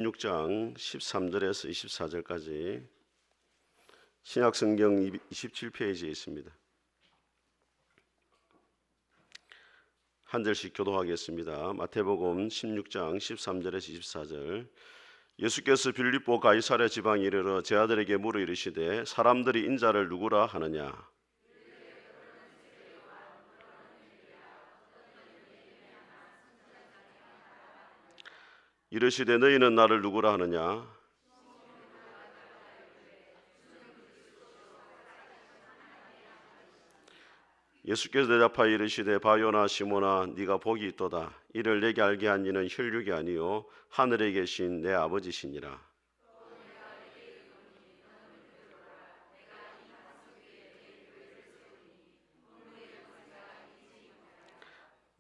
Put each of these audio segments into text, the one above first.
16장 13절에서 24절까지 신약성경 27페이지에 있습니다. 한 절씩 교도하겠습니다. 마태복음 16장 13절에서 24절. 예수께서 빌립보 가이사랴 지방에 이르러 제 아들에게 물어 이르시되 사람들이 인자를 누구라 하느냐. 이르시되 너희는 나를 누구라 하느냐. 예수께서 대답하여 이르시되 바요나 시몬아 네가 복이 있도다. 이를 내게 알게 한 이는 혈육이 아니요 하늘에 계신 내 아버지시니라.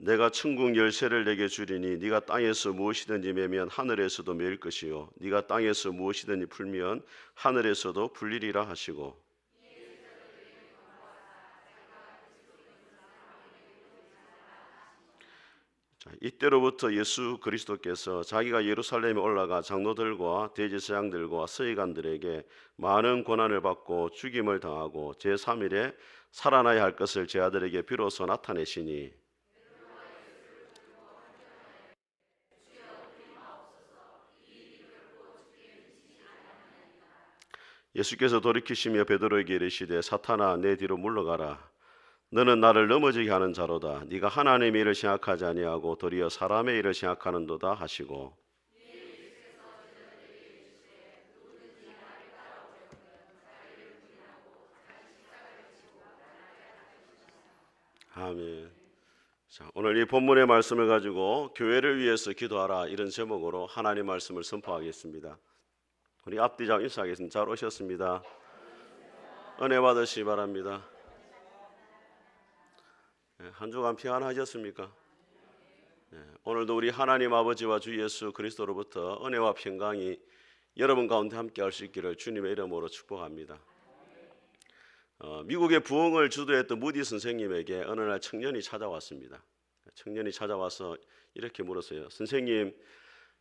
내가 천국 열쇠를 내게 주리니 네가 땅에서 무엇이든지 매면 하늘에서도 매일 것이요 네가 땅에서 무엇이든지 풀면 하늘에서도 풀리리라 하시고. 자, 이때로부터 예수 그리스도께서 자기가 예루살렘에 올라가 장로들과 대제사장들과 서기관들에게 많은 고난을 받고 죽임을 당하고 제3일에 살아나야 할 것을 제 아들에게 비로소 나타내시니 예수께서 돌이키시며 베드로에게 이르시되 사탄아 내 뒤로 물러가라. 너는 나를 넘어지게 하는 자로다. 네가 하나님의 일을 생각하지 아니하고 도리어 사람의 일을 생각하는도다 하시고. 아멘. 자, 오늘 이 본문의 말씀을 가지고 교회를 위해서 기도하라 이런 제목으로 하나님 말씀을 선포하겠습니다. 우리 앞뒤장 인사하겠습니다. 잘 오셨습니다. 은혜 받으시기 바랍니다. 한 주간 평안하셨습니까? 오늘도 우리 하나님 아버지와 주 예수 그리스도로부터 은혜와 평강이 여러분 가운데 함께 할 수 있기를 주님의 이름으로 축복합니다. 미국의 부흥을 주도했던 무디 선생님에게 어느 날 청년이 찾아왔습니다. 청년이 찾아와서 이렇게 물었어요. 선생님,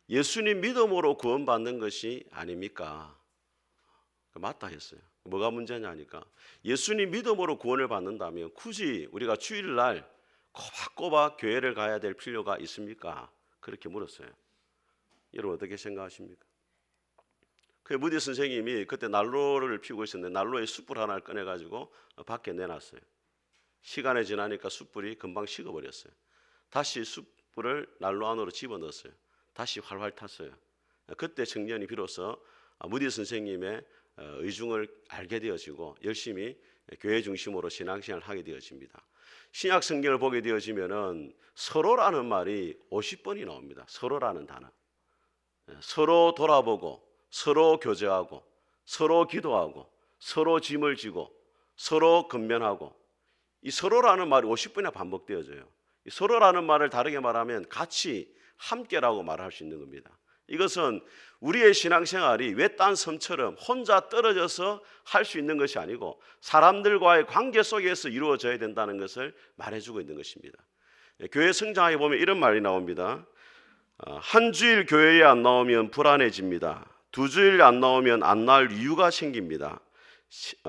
예수님 믿음으로 구원받는 것이 아닙니까? 맞다 했어요. 뭐가 문제냐니까 예수님 믿음으로 구원을 받는다면 굳이 우리가 주일날 꼬박꼬박 교회를 가야 될 필요가 있습니까? 그렇게 물었어요. 여러분 어떻게 생각하십니까? 그 무디 선생님이 그때 난로를 피우고 있었는데 난로에 숯불 하나를 꺼내가지고 밖에 내놨어요. 시간이 지나니까 숯불이 금방 식어버렸어요. 다시 숯불을 난로 안으로 집어넣었어요. 다시 활활 탔어요. 그때 청년이 비로소 무디 선생님의 의중을 알게 되어지고 열심히 교회 중심으로 신앙생활을 하게 되어집니다. 신약 성경을 보게 되어지면은 서로라는 말이 50번이 나옵니다. 서로라는 단어. 서로 돌아보고 서로 교제하고 서로 기도하고 서로 짐을 지고 서로 근면하고 이 서로라는 말이 50번이나 반복되어져요. 이 서로라는 말을 다르게 말하면 같이 함께라고 말할 수 있는 겁니다. 이것은 우리의 신앙생활이 외딴 섬처럼 혼자 떨어져서 할 수 있는 것이 아니고 사람들과의 관계 속에서 이루어져야 된다는 것을 말해주고 있는 것입니다. 교회 성장하게 보면 이런 말이 나옵니다. 한 주일 교회에 안 나오면 불안해집니다. 두 주일 안 나오면 안 나올 이유가 생깁니다.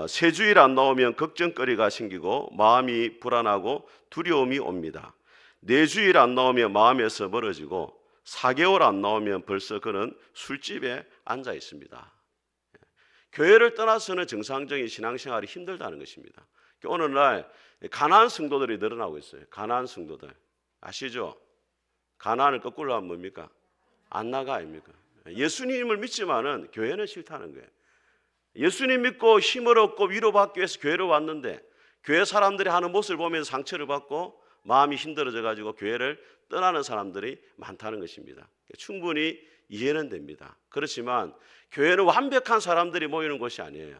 세 주일 안 나오면 걱정거리가 생기고 마음이 불안하고 두려움이 옵니다. 네 주일 안 나오면 마음에서 멀어지고 4개월 안 나오면 벌써 그는 술집에 앉아 있습니다. 교회를 떠나서는 정상적인 신앙생활이 힘들다는 것입니다. 오늘날 가난한 성도들이 늘어나고 있어요. 가난한 성도들 아시죠? 가난을 거꾸로 하면 뭡니까? 안 나가 아닙니까? 예수님을 믿지만은 교회는 싫다는 거예요. 예수님 믿고 힘을 얻고 위로받기 위해서 교회로 왔는데 교회 사람들이 하는 모습을 보면서 상처를 받고 마음이 힘들어져 가지고 교회를 떠나는 사람들이 많다는 것입니다. 충분히 이해는 됩니다. 그렇지만 교회는 완벽한 사람들이 모이는 곳이 아니에요.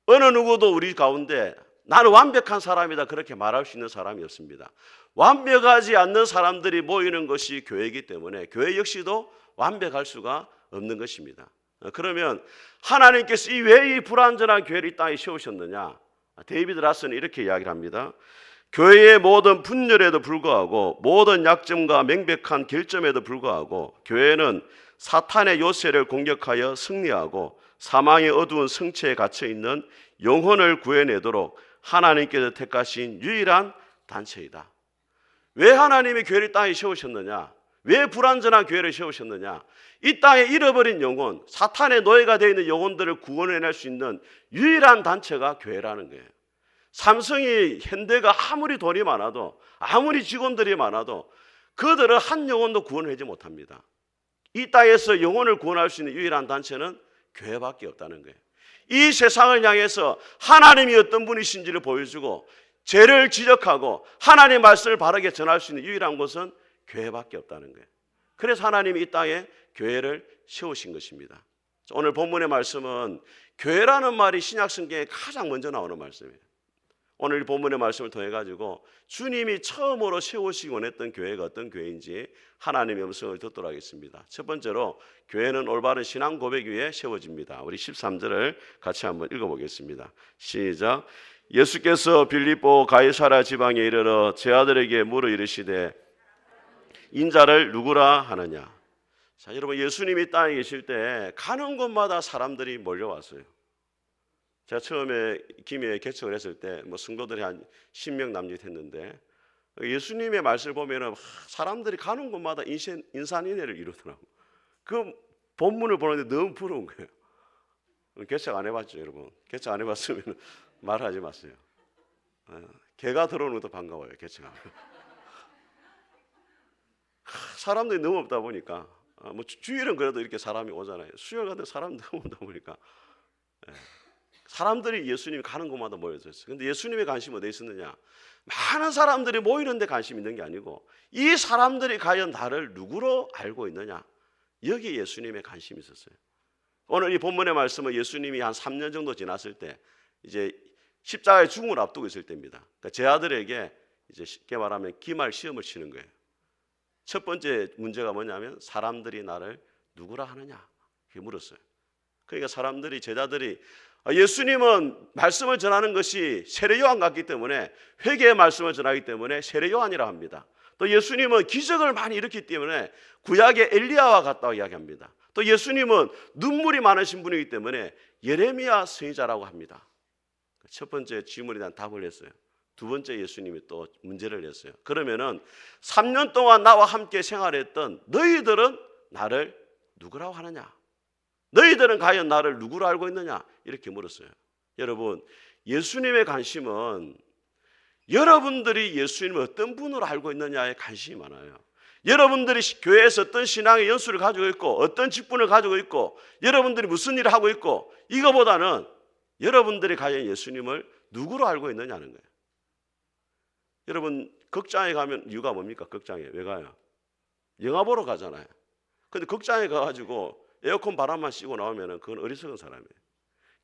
어느 누구도 우리 가운데 나는 완벽한 사람이다 그렇게 말할 수 있는 사람이 없습니다. 완벽하지 않는 사람들이 모이는 것이 교회이기 때문에 교회 역시도 완벽할 수가 없는 것입니다. 그러면 하나님께서 왜 이 불완전한 교회를 이 땅에 세우셨느냐? 데이비드 라스는 이렇게 이야기를 합니다. 교회의 모든 분열에도 불구하고 모든 약점과 명백한 결점에도 불구하고 교회는 사탄의 요새를 공격하여 승리하고 사망의 어두운 성체에 갇혀 있는 영혼을 구해내도록 하나님께서 택하신 유일한 단체이다. 왜 하나님이 교회를 땅에 세우셨느냐? 왜 불완전한 교회를 세우셨느냐? 이 땅에 잃어버린 영혼, 사탄의 노예가 되어 있는 영혼들을 구원해낼 수 있는 유일한 단체가 교회라는 거예요. 삼성이, 현대가 아무리 돈이 많아도, 아무리 직원들이 많아도 그들은 한 영혼도 구원하지 못합니다. 이 땅에서 영혼을 구원할 수 있는 유일한 단체는 교회밖에 없다는 거예요. 이 세상을 향해서 하나님이 어떤 분이신지를 보여주고 죄를 지적하고 하나님의 말씀을 바르게 전할 수 있는 유일한 곳은 교회밖에 없다는 거예요. 그래서 하나님이 이 땅에 교회를 세우신 것입니다. 오늘 본문의 말씀은 교회라는 말이 신약 성경에 가장 먼저 나오는 말씀이에요. 오늘 이 본문의 말씀을 통해 가지고 주님이 처음으로 세우시기 원했던 교회가 어떤 교회인지 하나님의 음성을 듣도록 하겠습니다. 첫 번째로 교회는 올바른 신앙 고백 위에 세워집니다. 우리 13절을 같이 한번 읽어보겠습니다. 시작. 예수께서 빌립보 가이사랴 지방에 이르러 제 아들에게 물어 이르시되 인자를 누구라 하느냐. 자, 여러분, 예수님이 땅에 계실 때 가는 곳마다 사람들이 몰려왔어요. 제가 처음에 김해에 개척을 했을 때 성도들이 한 10명 남짓했는데 예수님의 말씀을 보면은 사람들이 가는 곳마다 인산인해를 이루더라고. 그 본문을 보는데 너무 부러운 거예요. 개척 안 해봤죠, 여러분? 개척 안 해봤으면 말하지 마세요. 개가 들어오는 것도 반가워요, 개척하면. 사람들이 너무 없다 보니까 주일은 그래도 이렇게 사람이 오잖아요. 수요일 같은 사람이 너무 없다 보니까 사람들이 예수님이 가는 곳마다 모여졌어요. 그런데 예수님의 관심이 어디에 있었느냐? 많은 사람들이 모이는 데 관심이 있는 게 아니고 이 사람들이 과연 나를 누구로 알고 있느냐? 여기에 예수님의 관심이 있었어요. 오늘 이 본문의 말씀은 예수님이 한 3년 정도 지났을 때 이제 십자가의 죽음을 앞두고 있을 때입니다. 그러니까 제 아들에게 이제 쉽게 말하면 기말 시험을 치는 거예요. 첫 번째 문제가 뭐냐면 사람들이 나를 누구라 하느냐? 그게 물었어요. 그러니까 사람들이, 제자들이 예수님은 말씀을 전하는 것이 세례 요한 같기 때문에, 회개의 말씀을 전하기 때문에 세례 요한이라 합니다. 또 예수님은 기적을 많이 일으키기 때문에 구약의 엘리야와 같다고 이야기합니다. 또 예수님은 눈물이 많으신 분이기 때문에 예레미야 선지자라고 합니다. 첫 번째 질문에 대한 답을 했어요. 두 번째 예수님이 또 문제를 냈어요. 그러면은 3년 동안 나와 함께 생활했던 너희들은 나를 누구라고 하느냐? 너희들은 과연 나를 누구로 알고 있느냐? 이렇게 물었어요. 여러분, 예수님의 관심은 여러분들이 예수님을 어떤 분으로 알고 있느냐에 관심이 많아요. 여러분들이 교회에서 어떤 신앙의 연수를 가지고 있고 어떤 직분을 가지고 있고 여러분들이 무슨 일을 하고 있고, 이거보다는 여러분들이 과연 예수님을 누구로 알고 있느냐는 거예요. 여러분, 극장에 가면 이유가 뭡니까? 극장에 왜 가요? 영화 보러 가잖아요. 근데 극장에 가가지고 에어컨 바람만 쐬고 나오면 그건 어리석은 사람이에요.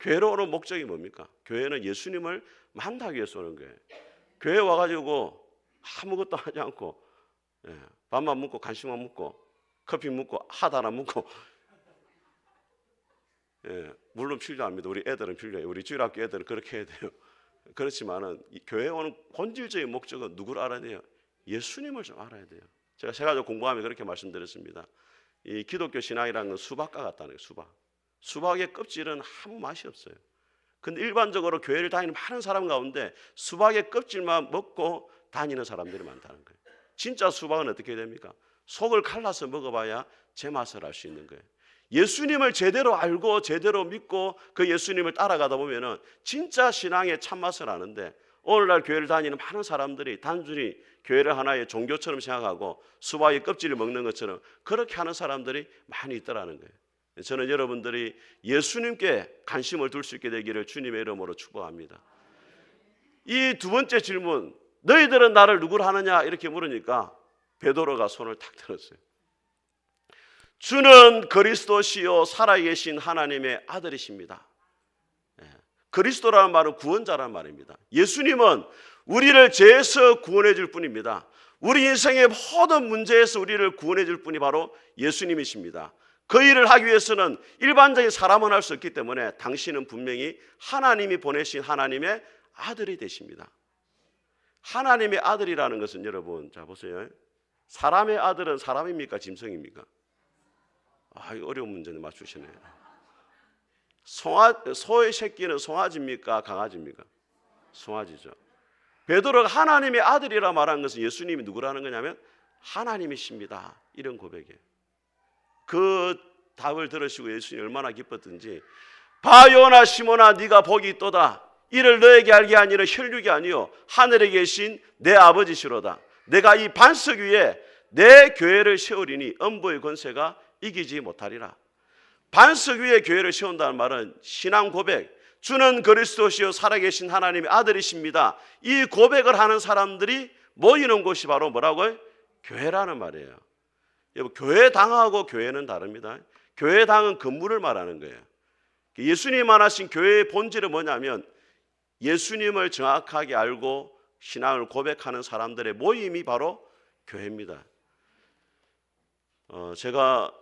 교회로 오는 목적이 뭡니까? 교회는 예수님을 만나기 위해서 오는 거예요. 교회 와가지고 아무것도 하지 않고 밥만 먹고 간식만 먹고 커피 먹고 핫 하나 먹고 물론 필요합니다. 우리 애들은 필요해요. 우리 주일학교 애들은 그렇게 해야 돼요. 그렇지만은 교회에 오는 본질적인 목적은 누구를 알아야 돼요? 예수님을 좀 알아야 돼요. 제가 세가지고 공부하면 그렇게 말씀드렸습니다. 이 기독교 신앙이라는 건 수박과 같다는 거예요. 수박의 껍질은 아무 맛이 없어요. 근데 일반적으로 교회를 다니는 많은 사람 가운데 수박의 껍질만 먹고 다니는 사람들이 많다는 거예요. 진짜 수박은 어떻게 됩니까? 속을 갈라서 먹어봐야 제맛을 알 수 있는 거예요. 예수님을 제대로 알고 제대로 믿고 그 예수님을 따라가다 보면은 진짜 신앙의 참맛을 아는데, 오늘날 교회를 다니는 많은 사람들이 단순히 교회를 하나의 종교처럼 생각하고 수박의 껍질을 먹는 것처럼 그렇게 하는 사람들이 많이 있더라는 거예요. 저는 여러분들이 예수님께 관심을 둘 수 있게 되기를 주님의 이름으로 축복합니다. 이 두 번째 질문, 너희들은 나를 누구로 하느냐? 이렇게 물으니까 베드로가 손을 탁 들었어요. 주는 그리스도시요 살아계신 하나님의 아들이십니다. 그리스도라는 말은 구원자라는 말입니다. 예수님은 우리를 죄에서 구원해 줄 뿐입니다. 우리 인생의 모든 문제에서 우리를 구원해 줄 분이 바로 예수님이십니다. 그 일을 하기 위해서는 일반적인 사람은 할 수 없기 때문에 당신은 분명히 하나님이 보내신 하나님의 아들이 되십니다. 하나님의 아들이라는 것은 여러분, 자 보세요. 사람의 아들은 사람입니까? 짐승입니까? 이거 어려운 문제는 맞추시네요. 소의 새끼는 송아지입니까? 강아지입니까? 송아지죠. 베드로가 하나님의 아들이라 말한 것은 예수님이 누구라는 거냐면 하나님이십니다. 이런 고백이에요. 그 답을 들으시고 예수님이 얼마나 기뻤든지 바요나 시몬아 네가 복이 있도다. 이를 너에게 알게 하니는 혈육이 아니요 하늘에 계신 내 아버지시로다. 내가 이 반석 위에 내 교회를 세우리니 음부의 권세가 이기지 못하리라. 반석 위에 교회를 세운다는 말은 신앙 고백, 주는 그리스도시요 살아계신 하나님의 아들이십니다. 이 고백을 하는 사람들이 모이는 곳이 바로 뭐라고요? 교회라는 말이에요. 여러분, 교회당하고 교회는 다릅니다. 교회당은 건물을 말하는 거예요. 예수님이 말하신 교회의 본질은 뭐냐면 예수님을 정확하게 알고 신앙을 고백하는 사람들의 모임이 바로 교회입니다. 제가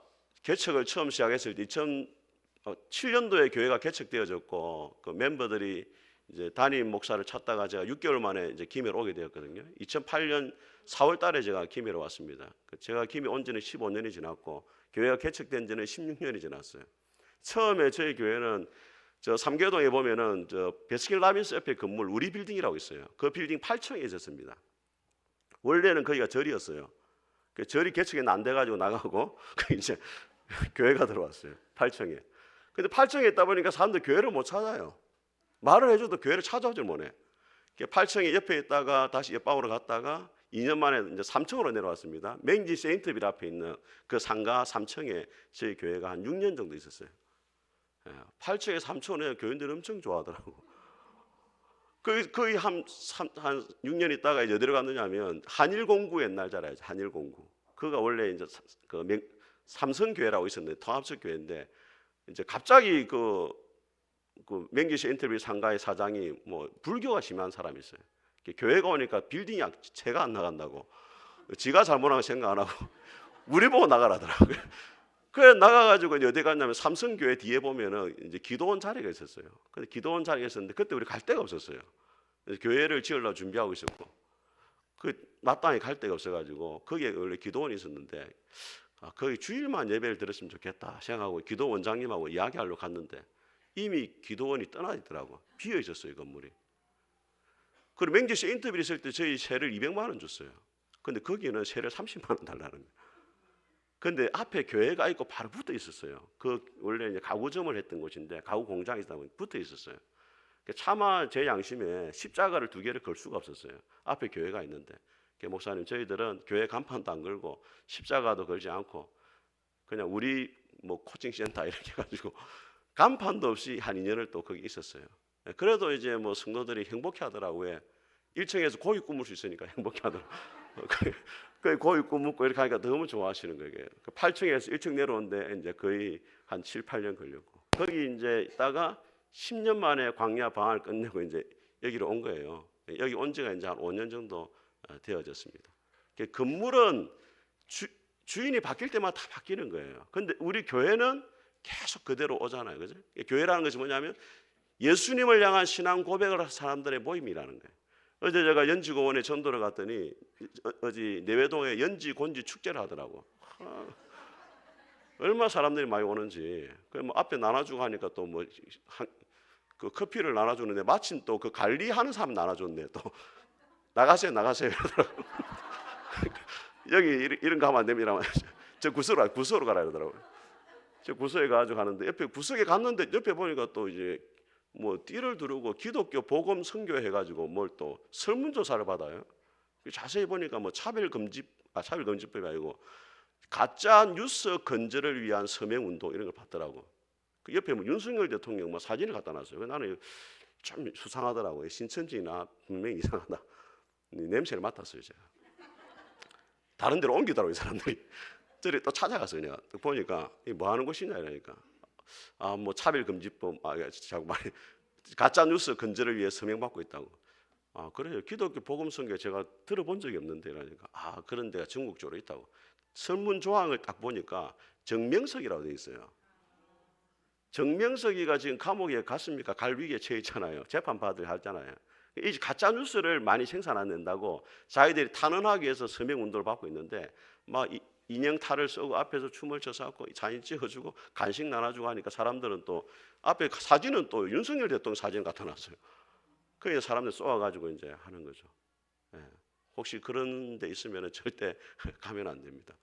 개척을 처음 시작했을 때 2007년도에 교회가 개척되어졌고 그 멤버들이 이제 담임 목사를 찾다가 제가 6개월 만에 이제 김해로 오게 되었거든요. 2008년 4월 달에 제가 김해로 왔습니다. 제가 김해 온 지는 15년이 지났고 교회가 개척된 지는 16년이 지났어요. 처음에 저희 교회는 저 삼계동에 보면은 저 베스킨라빈스 옆에 건물 우리 빌딩이라고 있어요. 그 빌딩 8층에 있었습니다. 원래는 거기가 절이었어요. 그 절이 개척이 안 돼가지고 나가고 이제 교회가 들어왔어요. 8층에. 근데 8층에 있다 보니까 사람들 교회를 못 찾아요. 말을 해줘도 교회를 찾아오질 못해. 8층에 옆에 있다가 다시 옆방으로 갔다가 2년 만에 이제 3층으로 내려왔습니다. 맹지 세인트빌 앞에 있는 그 상가 3층에 저희 교회가 한 6년 정도 있었어요. 8층에 3층에 교인들이 엄청 좋아하더라고. 거의 한 6년 있다가 이제 어디로 갔느냐면 한일공구 옛날 잘 알죠. 한일공구. 그가 원래 이제 삼성교회라고 있었는데 통합적 교회인데 이제 갑자기 그 맹기시 인터뷰 상가의 사장이 뭐 불교가 심한 사람이 있어요. 교회가 오니까 빌딩이 채가 안 나간다고. 지가 잘못한 거 생각 안 하고 우리 보고 나가라더라고요. 그래 나가가지고 이제 어디 갔냐면 삼성교회 뒤에 보면은 이제 기도원 자리가 있었어요. 근데 기도원 자리가 있었는데 그때 우리 갈 데가 없었어요. 교회를 지으려고 준비하고 있었고 그 마땅히 갈 데가 없어가지고 거기에 원래 기도원이 있었는데 거기 주일만 예배를 드렸으면 좋겠다 생각하고 기도 원장님하고 이야기하러 갔는데 이미 기도원이 떠나 있더라고. 비어 있었어요 건물이. 그리고 맹지시 인터뷰를 했을 때 저희 세를 200만 원 줬어요. 근데 거기는 세를 30만 원 달라는 거예요. 근데 앞에 교회가 있고 바로 붙어 있었어요. 그 원래 이제 가구점을 했던 곳인데 가구 공장이 있다 보니 붙어 있었어요. 차마 제 양심에 십자가를 2개를 걸 수가 없었어요. 앞에 교회가 있는데 목사님 저희들은 교회 간판도 안 걸고 십자가도 걸지 않고 그냥 우리 뭐 코칭 센터 이렇게 해가지고 간판도 없이 한 2년을 또 거기 있었어요. 그래도 이제 뭐 성도들이 행복해하더라고요. 1층에서 고기 구울 수 있으니까 행복해하더라고요. 그 고기 구우고 이렇게 하니까 너무 좋아하시는 거예요. 8층에서 1층 내려오는데 이제 거의 한 7, 8년 걸렸고 거기 이제 있다가 10년 만에 광야 방학을 끝내고 이제 여기로 온 거예요. 여기 온 지가 이제 한 5년 정도 되어졌습니다. 건물은 주인이 바뀔 때마다 다 바뀌는 거예요. 근데 우리 교회는 계속 그대로 오잖아요. 그죠? 교회라는 것이 뭐냐면 예수님을 향한 신앙 고백을 하는 사람들의 모임이라는 거예요. 어제 제가 연지공원에 전도를 갔더니 어제 내외동에 연지곤지 축제를 하더라고. 얼마나 사람들이 많이 오는지. 뭐 앞에 나눠주고 하니까 또 뭐 그 커피를 나눠주는데 마침 또 그 관리하는 사람 나눠줬네. 또 나가세요. 여기 이런 거 하면 안 됩니다. 저 구석으로 가라 그러더라고요. 저 구석에 가지고 가는데 옆에 구석에 갔는데 옆에 보니까 또 이제 뭐 띠를 두르고 기독교 복음 선교 해가지고 뭘 또 설문조사를 받아요. 자세히 보니까 뭐 차별금지법이 아니고 가짜 뉴스 건절을 위한 서명 운동 이런 걸 받더라고. 그 옆에 뭐 윤석열 대통령 뭐 사진을 갖다 놨어요. 나는 좀 수상하더라고요. 신천지나 분명히 이상하다. 냄새를 맡았어요 제가. 다른 데로 옮기더라고요 사람들이. 저리 또 찾아갔어요. 내가 또 보니까 뭐 하는 곳이냐 이러니까 뭐 차별금지법 자꾸 말해 가짜 뉴스 건절을 위해 서명받고 있다고. 그래요. 기독교 복음 선교 제가 들어본 적이 없는데 그러니까 그런 데가 전국적으로 있다고. 설문 조항을 딱 보니까 정명석이라고 돼 있어요. 정명석이가 지금 감옥에 갔습니까? 갈 위기에 처해 있잖아요. 재판 받을 하잖아요. 이 가짜 뉴스를 많이 생산 안 된다고 자기들이 탄원하기 위해서 서명 운동을 받고 있는데 막 인형 탈을 쓰고 앞에서 춤을 춰서 사진 찍어주고 간식 나눠주고 하니까 사람들은 또 앞에 사진은 또 윤석열 대통령 사진 갖다 놨어요. 그게 사람들 쏘아가지고 이제 하는 거죠. 예. 혹시 그런 데 있으면 절대 가면 안 됩니다.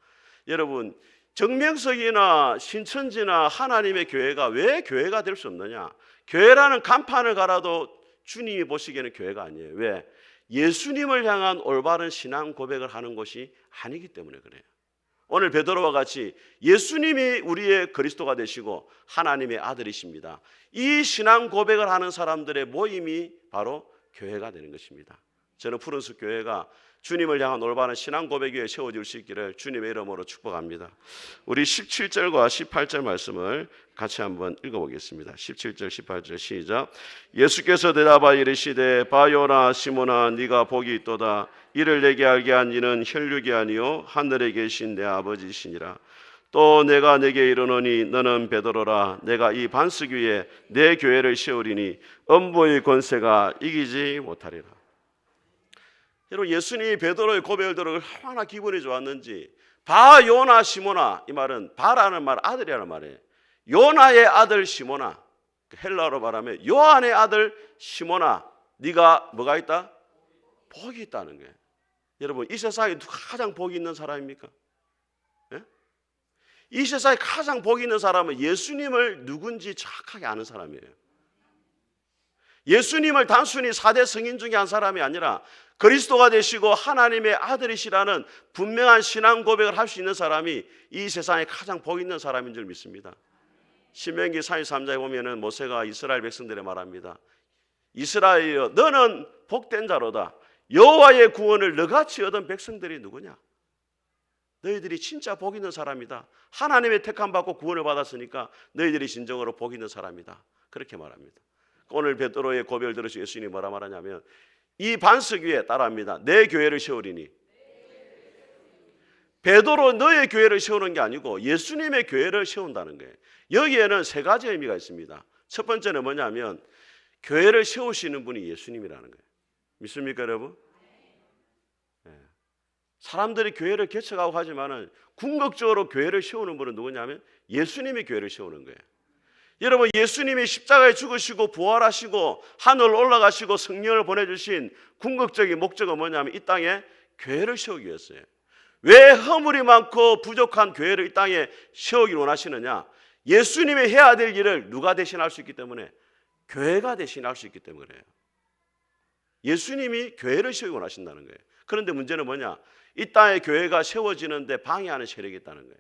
여러분, 정명석이나 신천지나 하나님의 교회가 왜 교회가 될 수 없느냐? 교회라는 간판을 갈아도 주님이 보시기에는 교회가 아니에요. 왜? 예수님을 향한 올바른 신앙 고백을 하는 것이 아니기 때문에 그래요. 오늘 베드로와 같이 예수님이 우리의 그리스도가 되시고 하나님의 아들이십니다. 이 신앙 고백을 하는 사람들의 모임이 바로 교회가 되는 것입니다. 저는 푸른숲 교회가 주님을 향한 올바른 신앙 고백 위에 세워질 수 있기를 주님의 이름으로 축복합니다. 우리 17절과 18절 말씀을 같이 한번 읽어보겠습니다. 17절 18절 시작. 예수께서 대답하여 이르시되 바요나 시몬아 네가 복이 있도다. 이를 내게 알게 한 이는 혈육이 아니요 하늘에 계신 내 아버지시니라. 또 내가 내게 이르노니 너는 베드로라. 내가 이 반석 위에 내 교회를 세우리니 음부의 권세가 이기지 못하리라. 여러분, 예수님이 베드로의 고백을 들어 얼마나 기분이 좋았는지. 바 요나 시모나, 이 말은 바라는 말 아들이라는 말이에요. 요나의 아들 시모나, 헬라어로 말하면 요한의 아들 시모나, 네가 뭐가 있다? 복이 있다는 거예요. 여러분, 이 세상에 누가 가장 복이 있는 사람입니까? 예? 이 세상에 가장 복이 있는 사람은 예수님을 누군지 정확하게 아는 사람이에요. 예수님을 단순히 4대 성인 중에 한 사람이 아니라 그리스도가 되시고 하나님의 아들이시라는 분명한 신앙 고백을 할 수 있는 사람이 이 세상에 가장 복 있는 사람인 줄 믿습니다. 신명기 33장에 보면은 모세가 이스라엘 백성들에 말합니다. 이스라엘이여 너는 복된 자로다. 여호와의 구원을 너같이 얻은 백성들이 누구냐? 너희들이 진짜 복 있는 사람이다. 하나님의 택함 받고 구원을 받았으니까 너희들이 진정으로 복 있는 사람이다. 그렇게 말합니다. 오늘 베드로의 고백을 들으시고 예수님이 뭐라 말하냐면 이 반석 위에 따라합니다. 내 교회를 세우리니. 베드로 너의 교회를 세우는 게 아니고 예수님의 교회를 세운다는 거예요. 여기에는 세 가지 의미가 있습니다. 첫 번째는 뭐냐면 교회를 세우시는 분이 예수님이라는 거예요. 믿습니까 여러분? 사람들이 교회를 개척하고 하지만은 궁극적으로 교회를 세우는 분은 누구냐면 예수님이 교회를 세우는 거예요. 여러분, 예수님이 십자가에 죽으시고 부활하시고 하늘 올라가시고 성령을 보내주신 궁극적인 목적은 뭐냐면 이 땅에 교회를 세우기 위해서예요. 왜 허물이 많고 부족한 교회를 이 땅에 세우기 원하시느냐? 예수님이 해야 될 일을 누가 대신할 수 있기 때문에? 교회가 대신할 수 있기 때문에 그래요. 예수님이 교회를 세우기 원하신다는 거예요. 그런데 문제는 뭐냐? 이 땅에 교회가 세워지는데 방해하는 세력이 있다는 거예요.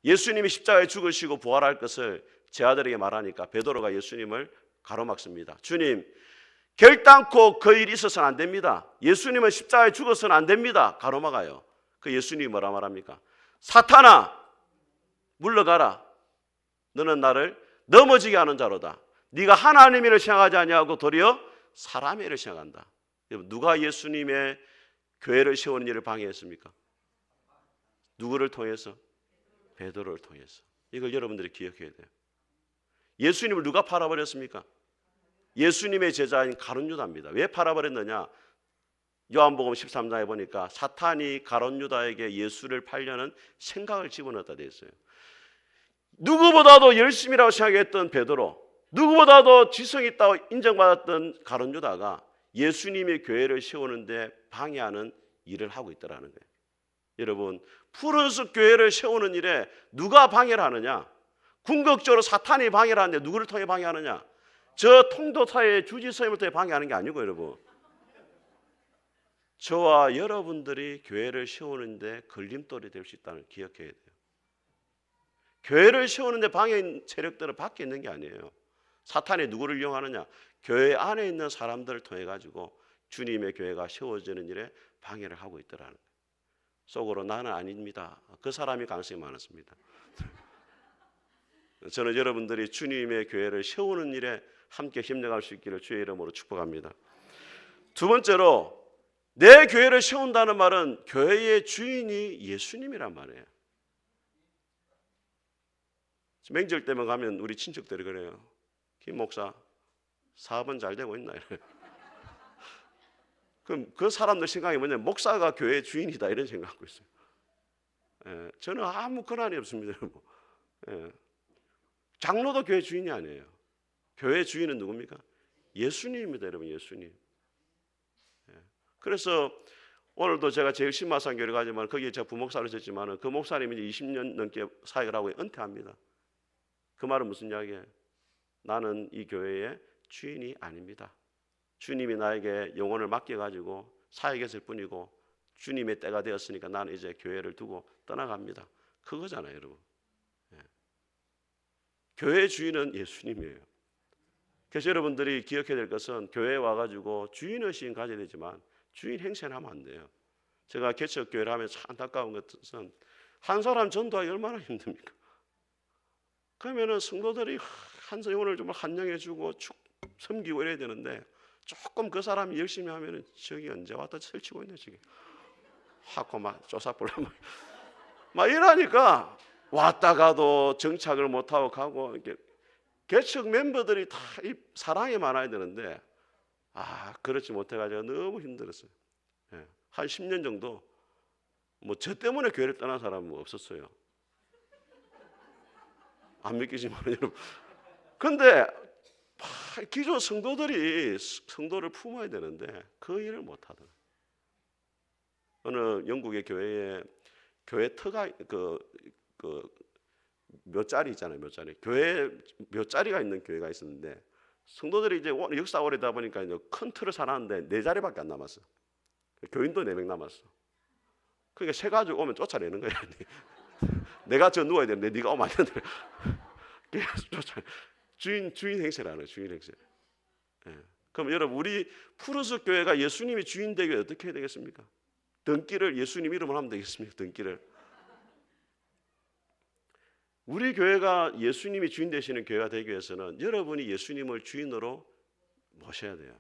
예수님이 십자가에 죽으시고 부활할 것을 제 아들에게 말하니까 베드로가 예수님을 가로막습니다. 주님, 결단코 그 일이 있어서는 안 됩니다. 예수님은 십자가에 죽어서는 안 됩니다. 가로막아요. 그 예수님이 뭐라 말합니까? 사탄아, 물러가라. 너는 나를 넘어지게 하는 자로다. 네가 하나님의 일을 생각하지 아니하고 도리어 사람의 일을 생각한다. 누가 예수님의 교회를 세우는 일을 방해했습니까? 누구를 통해서? 베드로를 통해서. 이걸 여러분들이 기억해야 돼요. 예수님을 누가 팔아버렸습니까? 예수님의 제자인 가룟 유다입니다. 왜 팔아버렸느냐? 요한복음 13장에 보니까 사탄이 가룟 유다에게 예수를 팔려는 생각을 집어넣었다 되어 있어요. 누구보다도 열심이라고 생각했던 베드로, 누구보다도 지성이 있다고 인정받았던 가룟 유다가 예수님의 교회를 세우는데 방해하는 일을 하고 있더라는 거예요. 여러분, 푸른숲 교회를 세우는 일에 누가 방해를 하느냐? 궁극적으로 사탄이 방해를 하는데 누구를 통해 방해하느냐? 저 통도사의 주지스님을 통해 방해하는 게 아니고 여러분, 저와 여러분들이 교회를 세우는데 걸림돌이 될 수 있다는 걸 기억해야 돼요. 교회를 세우는데 방해 세력들은 밖에 있는 게 아니에요. 사탄이 누구를 이용하느냐? 교회 안에 있는 사람들을 통해 가지고 주님의 교회가 세워지는 일에 방해를 하고 있더라는 거예요. 속으로 나는 아닙니다. 그 사람이 가능성이 많았습니다. 저는 여러분들이 주님의 교회를 세우는 일에 함께 협력할 수 있기를 주의 이름으로 축복합니다. 두 번째로 내 교회를 세운다는 말은 교회의 주인이 예수님이란 말이에요. 명절 때만 가면 우리 친척들이 그래요. 김 목사 사업은 잘 되고 있나? 그럼 그 사람들 생각이 뭐냐면 목사가 교회의 주인이다 이런 생각 갖고 있어요. 예, 저는 아무 권한이 없습니다. 여러분. 예, 장로도 교회 주인이 아니에요. 교회 주인은 누굽니까? 예수님입니다, 여러분. 예수님. 예, 그래서 오늘도 제가 제일 신마산 교회를 가지만 거기에 제가 부목사를 했지만 그 목사님이 이제 20년 넘게 사역을 하고 은퇴합니다. 그 말은 무슨 이야기예요? 나는 이 교회의 주인이 아닙니다. 주님이 나에게 영혼을 맡겨가지고 사역했을 뿐이고 주님의 때가 되었으니까 나는 이제 교회를 두고 떠나갑니다. 그거잖아요, 여러분. 예. 교회의 주인은 예수님이에요. 그래서 여러분들이 기억해야 될 것은 교회에 와가지고 주인의식은 가져야 되지만 주인 행세는 하면 안 돼요. 제가 개척교회를 하면서 참 안타까운 것은 한 사람 전도하기 얼마나 힘듭니까? 그러면은 성도들이 한 영혼을 정말 환영해주고 섬기고 이래야 되는데 조금 그 사람이 열심히 하면은 저기 언제 왔다 설치고 있네 저기 하고 막 쪼사불러 막 이러니까 왔다가도 정착을 못하고 가고 이렇게 개척 멤버들이 다 사랑이 많아야 되는데 그렇지 못해가지고 너무 힘들었어요. 예, 한 10년 정도 뭐 저 때문에 교회를 떠난 사람은 없었어요. 안 믿기지만 여러분. 근데 기존 성도들이 성도를 품어야 되는데 그 일을 못하더라고요. 어느 영국의 교회에 교회 터가 몇 자리 있잖아요. 몇 자리. 교회 몇 자리가 있는 교회가 있었는데 성도들이 이제 역사 오래다 보니까 이제 큰 틀을 사놨는데 4자리밖에 안 남았어. 교인도 4명 남았어. 그러니까 새 가지고 오면 쫓아내는 거야. 내가 저 누워야 되는데 네가 오면 안 된다. 계속 쫓아. 주인 행세라는 주인 행세. 예. 그럼 여러분 우리 푸르스 교회가 예수님이 주인 되기 어떻게 해야 되겠습니까? 등기를 예수님 이름으로 하면 되겠습니까? 등기를. 우리 교회가 예수님이 주인 되시는 교회가 되기 위해서는 여러분이 예수님을 주인으로 모셔야 돼요.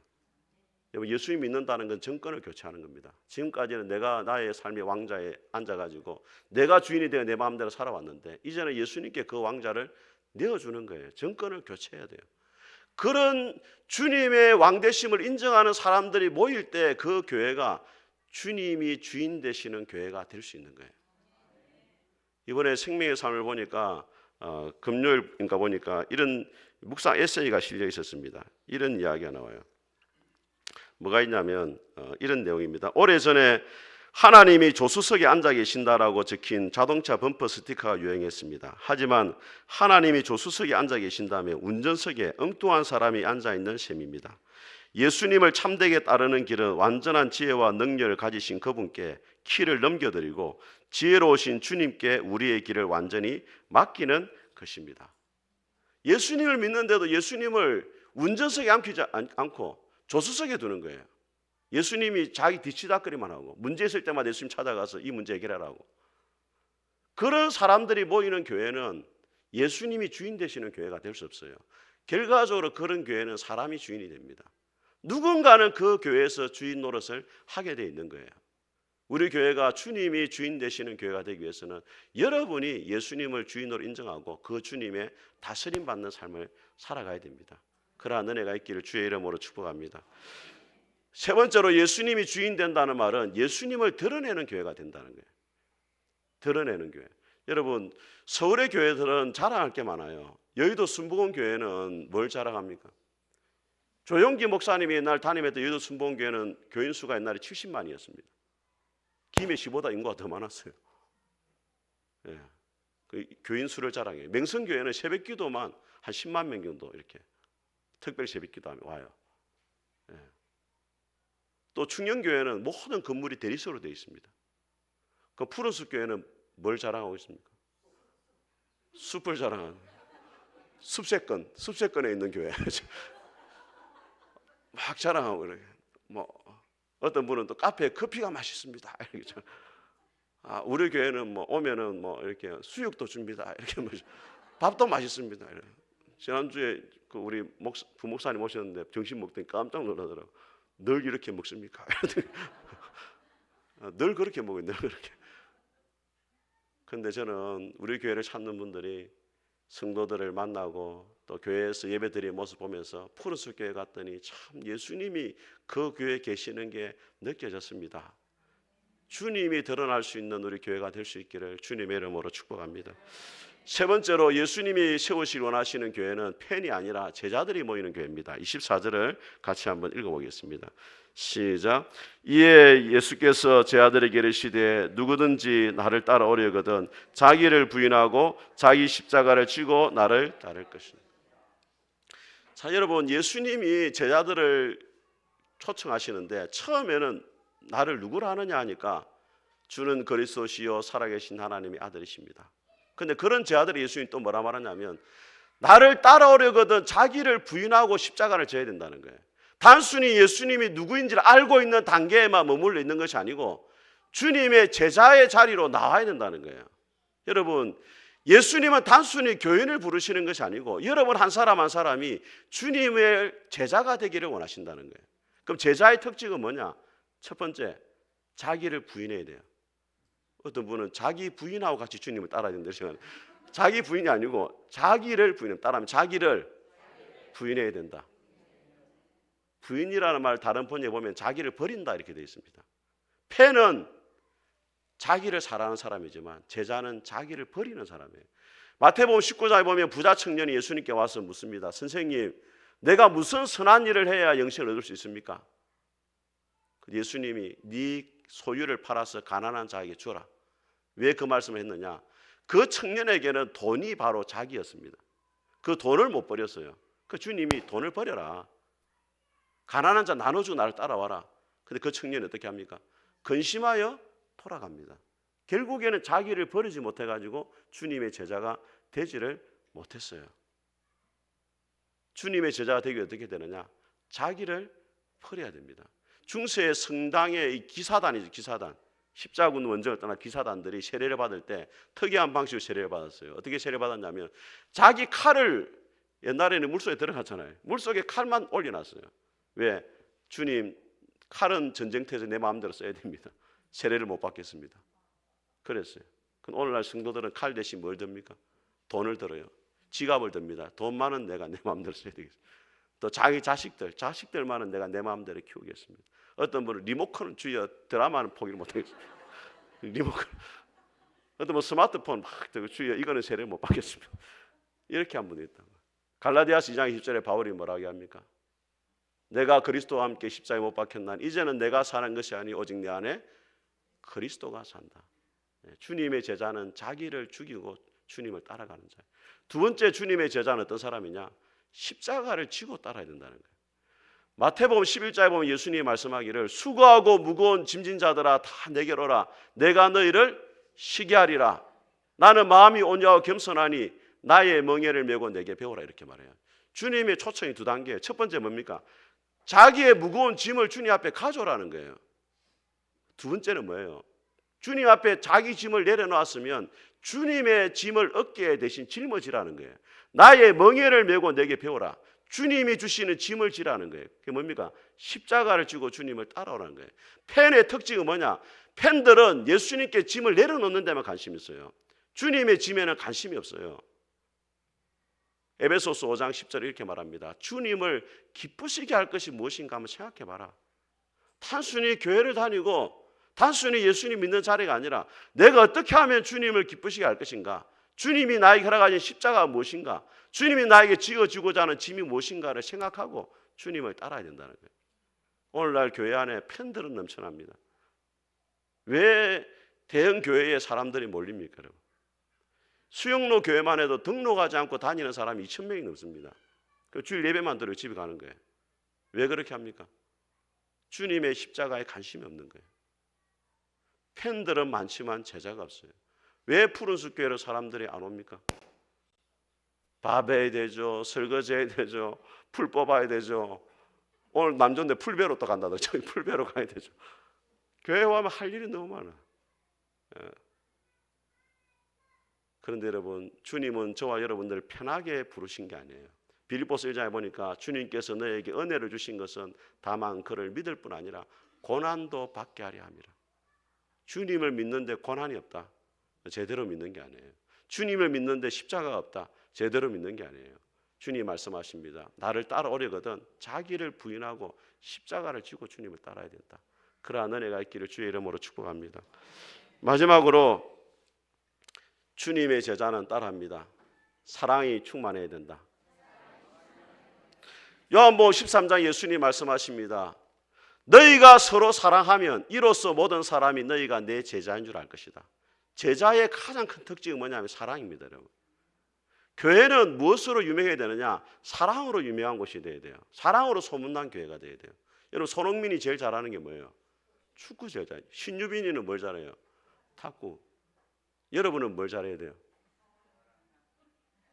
여러분 예수님 믿는다는 건 정권을 교체하는 겁니다. 지금까지는 내가 나의 삶의 왕자에 앉아가지고 내가 주인이 되어 내 마음대로 살아왔는데 이제는 예수님께 그 왕자를 내어주는 거예요. 정권을 교체해야 돼요. 그런 주님의 왕되심을 인정하는 사람들이 모일 때 그 교회가 주님이 주인 되시는 교회가 될 수 있는 거예요. 이번에 생명의 삶을 보니까 금요일인가 보니까 이런 묵상 에세이가 실려 있었습니다. 이런 이야기가 나와요. 뭐가 있냐면 이런 내용입니다. 오래전에 하나님이 조수석에 앉아 계신다라고 적힌 자동차 범퍼 스티커가 유행했습니다. 하지만 하나님이 조수석에 앉아 계신다면 운전석에 엉뚱한 사람이 앉아 있는 셈입니다. 예수님을 참되게 따르는 길은 완전한 지혜와 능력을 가지신 그분께 키를 넘겨드리고 지혜로우신 주님께 우리의 길을 완전히 맡기는 것입니다. 예수님을 믿는데도 예수님을 운전석에 앉히지 않고 조수석에 두는 거예요. 예수님이 자기 뒤치다거리만 하고 문제 있을 때마다 예수님 찾아가서 이 문제 해결하라고. 그런 사람들이 모이는 교회는 예수님이 주인 되시는 교회가 될 수 없어요. 결과적으로 그런 교회는 사람이 주인이 됩니다. 누군가는 그 교회에서 주인 노릇을 하게 돼 있는 거예요. 우리 교회가 주님이 주인 되시는 교회가 되기 위해서는 여러분이 예수님을 주인으로 인정하고 그 주님의 다스림 받는 삶을 살아가야 됩니다. 그러한 은혜가 있기를 주의 이름으로 축복합니다. 세 번째로 예수님이 주인 된다는 말은 예수님을 드러내는 교회가 된다는 거예요. 드러내는 교회. 여러분 서울의 교회들은 자랑할 게 많아요. 여의도 순복음교회는 뭘 자랑합니까? 조용기 목사님이 옛날 담임했던 여의도 순복음교회는 교인 수가 옛날에 70만이었습니다. 김해시보다 인구가 더 많았어요. 예. 그 교인 수를 자랑해요. 명성교회는 새벽기도만 한 10만 명 정도 이렇게 특별 새벽기도하면 와요. 예. 또 충영교회는 모든 건물이 대리석으로 되어 있습니다. 그 푸른숲 교회는 뭘 자랑하고 있습니까? 숲을 자랑하는 숲세권에 있는 교회. 막 자랑하고 이렇게 뭐 어떤 분은 또 카페에 커피가 맛있습니다. 이렇게 우리 교회는 뭐 오면은 뭐 이렇게 수육도 줍니다. 이렇게 뭐 밥도 맛있습니다. 이렇게. 지난주에 그 우리 부목사님 오셨는데 점심 먹더니 깜짝 놀라더라고. 늘 이렇게 먹습니까? 늘 그렇게 먹어요. 늘 그렇게. 근데 저는 우리 교회를 찾는 분들이 성도들을 만나고 또 교회에서 예배드리는 모습 보면서 푸른숲 교회 갔더니 참 예수님이 그 교회에 계시는 게 느껴졌습니다. 주님이 드러날 수 있는 우리 교회가 될 수 있기를 주님의 이름으로 축복합니다. 세 번째로 예수님이 세우시길 원하시는 교회는 팬이 아니라 제자들이 모이는 교회입니다. 24절을 같이 한번 읽어보겠습니다. 시작. 이에 예수께서 제 아들에게 이르시되 누구든지 나를 따라오려거든 자기를 부인하고 자기 십자가를 지고 나를 따를 것이다. 자, 여러분, 예수님이 제자들을 초청하시는데 처음에는 나를 누구라 하느냐 하니까 주는 그리스도시요 살아계신 하나님의 아들이십니다. 근데 그런 제자들이 예수님 또 뭐라 말하냐면 나를 따라오려거든 자기를 부인하고 십자가를 져야 된다는 거예요. 단순히 예수님이 누구인지를 알고 있는 단계에만 머물러 있는 것이 아니고 주님의 제자의 자리로 나와야 된다는 거예요. 여러분, 예수님은 단순히 교인을 부르시는 것이 아니고 여러분 한 사람 한 사람이 주님의 제자가 되기를 원하신다는 거예요. 그럼 제자의 특징은 뭐냐? 첫 번째, 자기를 부인해야 돼요. 어떤 분은 자기 부인하고 같이 주님을 따라야 된다. 자기 부인이 아니고 자기를 따라하면 자기를 부인해야 된다. 부인이라는 말 다른 번역에 보면 자기를 버린다 이렇게 되어 있습니다. 팬은 자기를 사랑하는 사람이지만 제자는 자기를 버리는 사람이에요. 마태복음 19장에 보면 부자 청년이 예수님께 와서 묻습니다. 선생님, 내가 무슨 선한 일을 해야 영생을 얻을 수 있습니까? 예수님이 네 소유를 팔아서 가난한 자에게 주라. 왜 그 말씀을 했느냐? 그 청년에게는 돈이 바로 자기였습니다. 그 돈을 못 버렸어요. 그 주님이 돈을 버려라. 가난한 자 나눠주고 나를 따라와라. 근데 그 청년이 어떻게 합니까? 근심하여 돌아갑니다. 결국에는 자기를 버리지 못해가지고 주님의 제자가 되지를 못했어요. 주님의 제자가 되기 어떻게 되느냐? 자기를 버려야 됩니다. 중세의 성당의 기사단이죠. 기사단. 십자군 원정을 떠나 기사단들이 세례를 받을 때 특이한 방식으로 세례를 받았어요. 어떻게 세례를 받았냐면 자기 칼을, 옛날에는 물속에 들어갔잖아요. 물속에 칼만 올려놨어요. 왜? 주님, 칼은 전쟁터에서 내 마음대로 써야 됩니다. 세례를 못 받겠습니다. 그랬어요. 그럼 오늘날 성도들은 칼 대신 뭘 듭니까? 돈을 들어요. 지갑을 듭니다. 돈만은 내가 내 마음대로 써야 되겠습니다. 또 자기 자식들만은 내가 내 마음대로 키우겠습니다. 어떤 분은 리모컨은 주여, 드라마는 포기를 못하겠습니다. 리모컨. 어떤 분 스마트폰 막 들고 주여, 이거는 세례를 못 받겠습니다. 이렇게 한 분이 있다. 갈라디아서 2장 20절에 바울이 뭐라고 합니까? 내가 그리스도와 함께 십자가에 못 박혔나니 이제는 내가 사는 것이 아니 오직 내 안에 그리스도가 산다. 주님의 제자는 자기를 죽이고 주님을 따라가는 자예요. 두 번째 주님의 제자는 어떤 사람이냐? 십자가를 지고 따라야 된다는 거예요. 마태복음 11장에 보면 예수님이 말씀하기를 수고하고 무거운 짐진 자들아 다 내게로 오라. 내가 너희를 쉬게 하리라. 나는 마음이 온유하고 겸손하니 나의 멍에를 메고 내게 배우라 이렇게 말해요. 주님의 초청이 두 단계예요. 첫 번째 뭡니까? 자기의 무거운 짐을 주님 앞에 가져오라는 거예요. 두 번째는 뭐예요? 주님 앞에 자기 짐을 내려놓았으면 주님의 짐을 어깨에 대신 짊어지라는 거예요. 나의 멍에를 메고 내게 배우라. 주님이 주시는 짐을 지라는 거예요. 그게 뭡니까? 십자가를 지고 주님을 따라오라는 거예요. 팬의 특징은 뭐냐? 팬들은 예수님께 짐을 내려놓는 데만 관심이 있어요. 주님의 짐에는 관심이 없어요. 에베소서 5장 10절에 이렇게 말합니다. 주님을 기쁘시게 할 것이 무엇인가 한번 생각해봐라. 단순히 교회를 다니고 단순히 예수님 믿는 자리가 아니라 내가 어떻게 하면 주님을 기쁘시게 할 것인가? 주님이 나에게 허락하신 십자가가 무엇인가? 주님이 나에게 지어주고자 하는 짐이 무엇인가를 생각하고 주님을 따라야 된다는 거예요. 오늘날 교회 안에 팬들은 넘쳐납니다. 왜 대형 교회에 사람들이 몰립니까? 여러분? 수영로 교회만 해도 등록하지 않고 다니는 사람이 2,000명이 넘습니다. 주일 예배만 들으러 집에 가는 거예요. 왜 그렇게 합니까? 주님의 십자가에 관심이 없는 거예요. 팬들은 많지만 제자가 없어요. 왜 푸른숲 교회로 사람들이 안 옵니까? 밥 해야 되죠. 설거지 해야 되죠. 풀 뽑아야 되죠. 오늘 남조인데 풀배로 또 간다더. 저기 풀배로 가야 되죠. 교회 와면 할 일이 너무 많아. 그런데 여러분, 주님은 저와 여러분들을 편하게 부르신 게 아니에요. 빌립보서 1장에 보니까 주님께서 너에게 은혜를 주신 것은 다만 그를 믿을 뿐 아니라 고난도 받게 하려 함이라. 주님을 믿는데 고난이 없다. 제대로 믿는 게 아니에요. 주님을 믿는데 십자가가 없다. 제대로 믿는 게 아니에요. 주님이 말씀하십니다. 나를 따라오려거든 자기를 부인하고 십자가를 지고 주님을 따라야 된다. 그러한 은혜가 있기를 주의 이름으로 축복합니다. 마지막으로 주님의 제자는 따라합니다. 사랑이 충만해야 된다. 요한복음 13장 예수님 말씀하십니다. 너희가 서로 사랑하면 이로써 모든 사람이 너희가 내 제자인 줄 알 것이다. 제자의 가장 큰 특징은 뭐냐면 사랑입니다, 여러분. 교회는 무엇으로 유명해야 되느냐? 사랑으로 유명한 곳이 돼야 돼요. 사랑으로 소문난 교회가 돼야 돼요. 여러분, 손흥민이 제일 잘하는 게 뭐예요? 축구 제일 잘해요. 신유빈이는 뭘 잘해요? 탁구. 여러분은 뭘 잘해야 돼요?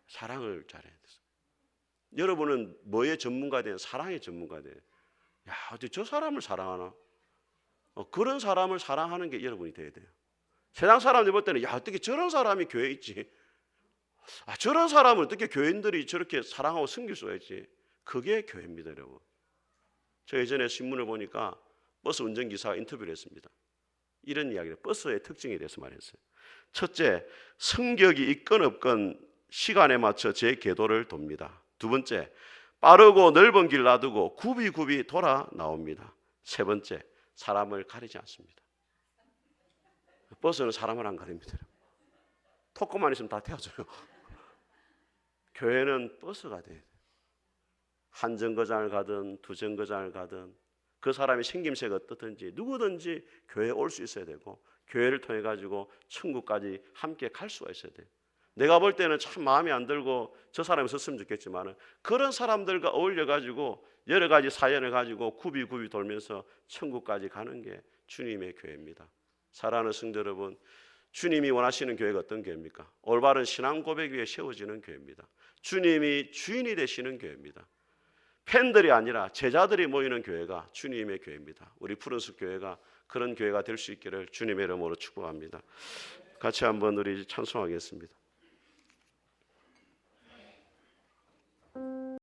사랑을 잘해야 돼요. 여러분은 뭐의 전문가 돼요? 사랑의 전문가 돼요. 야, 어떻게 저 사람을 사랑하나? 그런 사람을 사랑하는 게 여러분이 돼야 돼요. 세상 사람들 볼 때는 야, 어떻게 저런 사람이 교회에 있지? 저런 사람을 어떻게 교인들이 저렇게 사랑하고 섬길 수가 있지? 그게 교회입니다, 여러분. 저 예전에 신문을 보니까 버스 운전기사가 인터뷰를 했습니다. 이런 이야기를 버스의 특징에 대해서 말했어요. 첫째, 성격이 있건 없건 시간에 맞춰 제 궤도를 돕니다. 두 번째, 빠르고 넓은 길 놔두고 굽이 돌아 나옵니다. 세 번째, 사람을 가리지 않습니다. 버스는 사람을 안 가립니다. 토크만 있으면 다 태워줘요. 교회는 버스가 돼야 돼요. 한 정거장을 가든 두 정거장을 가든 그 사람이 생김새가 어떻든지 누구든지 교회에 올 수 있어야 되고 교회를 통해 가지고 천국까지 함께 갈 수가 있어야 돼요. 내가 볼 때는 참 마음에 안 들고 저 사람이 있었으면 좋겠지만 그런 사람들과 어울려 가지고 여러 가지 사연을 가지고 굽이 돌면서 천국까지 가는 게 주님의 교회입니다. 사랑하는 성도 여러분, 주님이 원하시는 교회가 어떤 교회입니까? 올바른 신앙 고백 위에 세워지는 교회입니다. 주님이 주인이 되시는 교회입니다. 팬들이 아니라 제자들이 모이는 교회가 주님의 교회입니다. 우리 푸른숲 교회가 그런 교회가 될 수 있기를 주님의 이름으로 축복합니다. 같이 한번 우리 찬송하겠습니다.